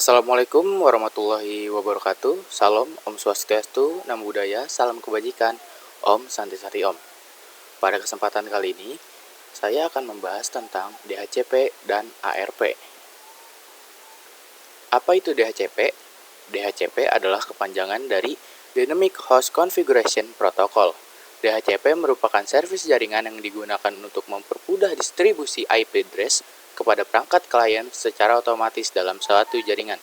Assalamualaikum warahmatullahi wabarakatuh. Salam, Om Swastiastu, Namo Buddhaya, salam kebajikan, Om Santi Sati Om. Pada kesempatan kali ini, saya akan membahas tentang DHCP dan ARP. Apa itu DHCP? DHCP adalah kepanjangan dari Dynamic Host Configuration Protocol. DHCP merupakan servis jaringan yang digunakan untuk mempermudah distribusi IP address kepada perangkat klien secara otomatis dalam suatu jaringan.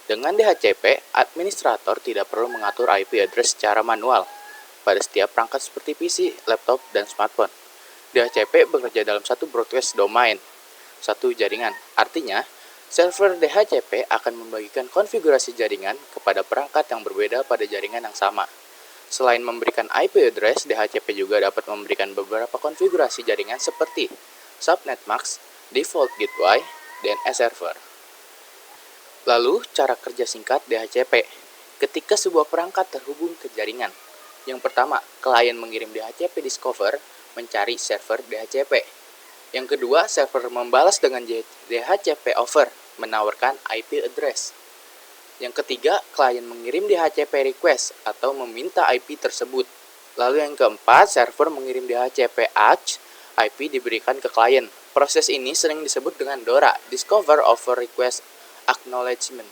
Dengan DHCP, administrator tidak perlu mengatur IP address secara manual pada setiap perangkat seperti PC, laptop, dan smartphone. DHCP bekerja dalam satu broadcast domain, satu jaringan. Artinya, server DHCP akan membagikan konfigurasi jaringan kepada perangkat yang berbeda pada jaringan yang sama. Selain memberikan IP address, DHCP juga dapat memberikan beberapa konfigurasi jaringan seperti subnet mask, default gateway, dan server. Lalu, cara kerja singkat DHCP. Ketika sebuah perangkat terhubung ke jaringan. Yang pertama, klien mengirim DHCP discover mencari server DHCP. Yang kedua, server membalas dengan DHCP over menawarkan IP address. Yang ketiga, klien mengirim DHCP request atau meminta IP tersebut. Lalu yang keempat, server mengirim DHCP ACK, IP diberikan ke klien. Proses ini sering disebut dengan DORA, Discover Over Request Acknowledgement.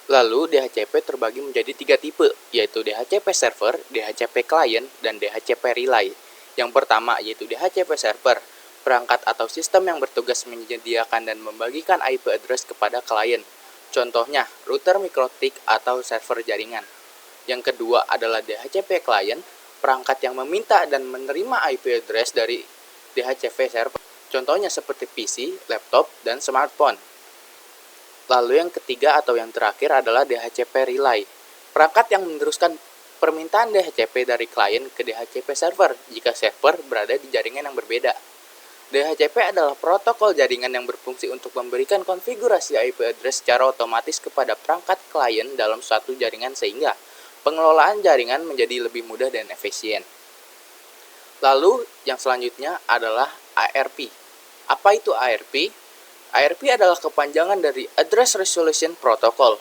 Lalu DHCP terbagi menjadi 3 tipe, yaitu DHCP server, DHCP client, dan DHCP relay. Yang pertama yaitu DHCP server, perangkat atau sistem yang bertugas menyediakan dan membagikan IP address kepada klien. Contohnya, router mikrotik atau server jaringan. Yang kedua adalah DHCP client, perangkat yang meminta dan menerima IP address dari DHCP server. Contohnya seperti PC, laptop, dan smartphone. Lalu yang ketiga atau yang terakhir adalah DHCP relay, perangkat yang meneruskan permintaan DHCP dari klien ke DHCP server jika server berada di jaringan yang berbeda. DHCP adalah protokol jaringan yang berfungsi untuk memberikan konfigurasi IP address secara otomatis kepada perangkat klien dalam suatu jaringan sehingga pengelolaan jaringan menjadi lebih mudah dan efisien. Lalu yang selanjutnya adalah ARP. Apa itu ARP? ARP adalah kepanjangan dari Address Resolution Protocol.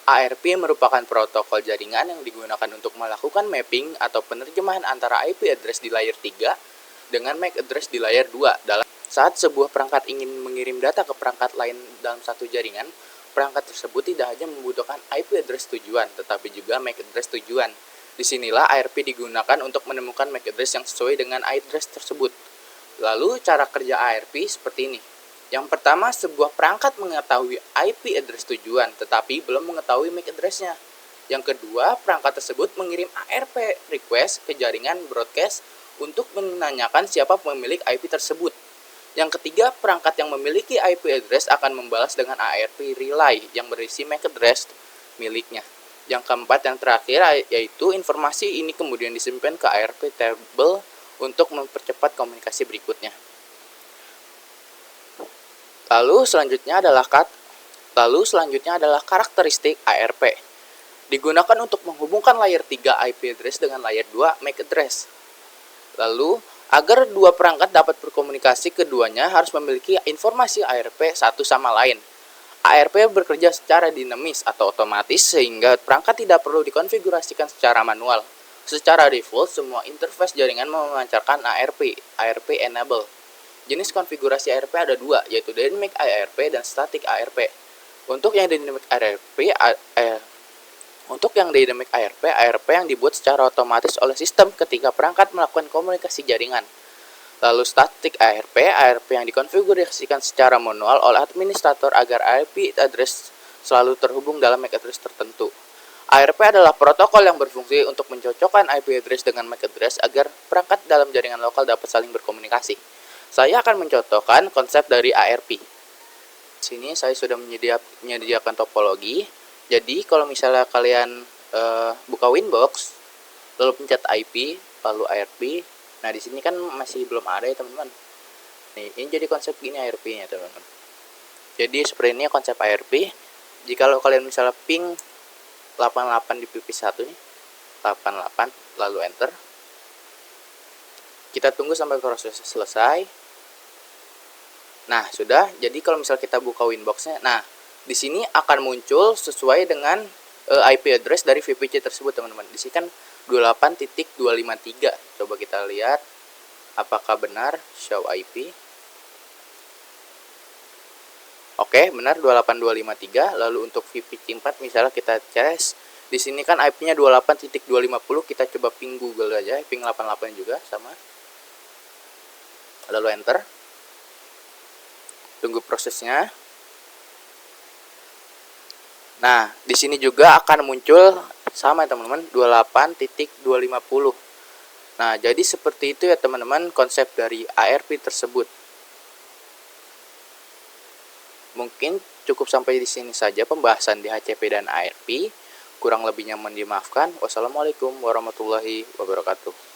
ARP merupakan protokol jaringan yang digunakan untuk melakukan mapping atau penerjemahan antara IP address di layer 3 dengan MAC address di layer 2. Saat sebuah perangkat ingin mengirim data ke perangkat lain dalam satu jaringan, perangkat tersebut tidak hanya membutuhkan IP address tujuan, tetapi juga MAC address tujuan. Disinilah ARP digunakan untuk menemukan MAC address yang sesuai dengan address tersebut. Lalu cara kerja ARP seperti ini. Yang pertama, sebuah perangkat mengetahui IP address tujuan, tetapi belum mengetahui MAC address-nya. Yang kedua, perangkat tersebut mengirim ARP request ke jaringan broadcast untuk menanyakan siapa pemilik IP tersebut. Yang ketiga, perangkat yang memiliki IP address akan membalas dengan ARP relay yang berisi MAC address miliknya. Yang keempat, yang terakhir, yaitu informasi ini kemudian disimpan ke ARP table untuk mempercepat komunikasi berikutnya. Lalu selanjutnya adalah karakteristik ARP. Digunakan untuk menghubungkan layer 3 IP address dengan layer 2 MAC address. Lalu, agar dua perangkat dapat berkomunikasi, keduanya harus memiliki informasi ARP satu sama lain. ARP bekerja secara dinamis atau otomatis sehingga perangkat tidak perlu dikonfigurasikan secara manual. Secara default, semua interface jaringan memancarkan ARP enable. Jenis konfigurasi ARP ada dua, yaitu Dynamic ARP dan Static ARP. Untuk yang Dynamic ARP yang dibuat secara otomatis oleh sistem ketika perangkat melakukan komunikasi jaringan. Lalu Static ARP yang dikonfigurasikan secara manual oleh administrator agar IP address selalu terhubung dalam MAC address tertentu. ARP adalah protokol yang berfungsi untuk mencocokkan IP address dengan MAC address agar perangkat dalam jaringan lokal dapat saling berkomunikasi. Saya akan mencontohkan konsep dari ARP. Di sini saya sudah menyediakan topologi. Jadi kalau misalnya kalian buka Winbox, lalu pencet IP, lalu ARP. Nah, di sini kan masih belum ada ya, teman-teman. Nih, ini jadi konsep gini ARP-nya, teman-teman. Jadi seperti ini konsep ARP. Jika kalian misalnya ping 88 di PP1 nih, 88, lalu enter. Kita tunggu sampai proses selesai. Nah, sudah. Jadi kalau misalnya kita buka Winbox-nya, nah, Di sini akan muncul sesuai dengan IP address dari VPC tersebut, teman-teman. Di sini kan 28.253. Coba kita lihat apakah benar show IP. Oke, benar 28253. Lalu untuk VPC 4 misalnya kita tes, di sini kan IP-nya 28.250, kita coba ping Google aja, ping 88 juga sama. Lalu enter. Tunggu prosesnya. Nah, di sini juga akan muncul sama teman-teman 28.250. Nah, jadi seperti itu ya teman-teman konsep dari ARP tersebut. Mungkin cukup sampai di sini saja pembahasan DHCP dan ARP. Kurang lebihnya mohon dimaafkan. Wassalamualaikum warahmatullahi wabarakatuh.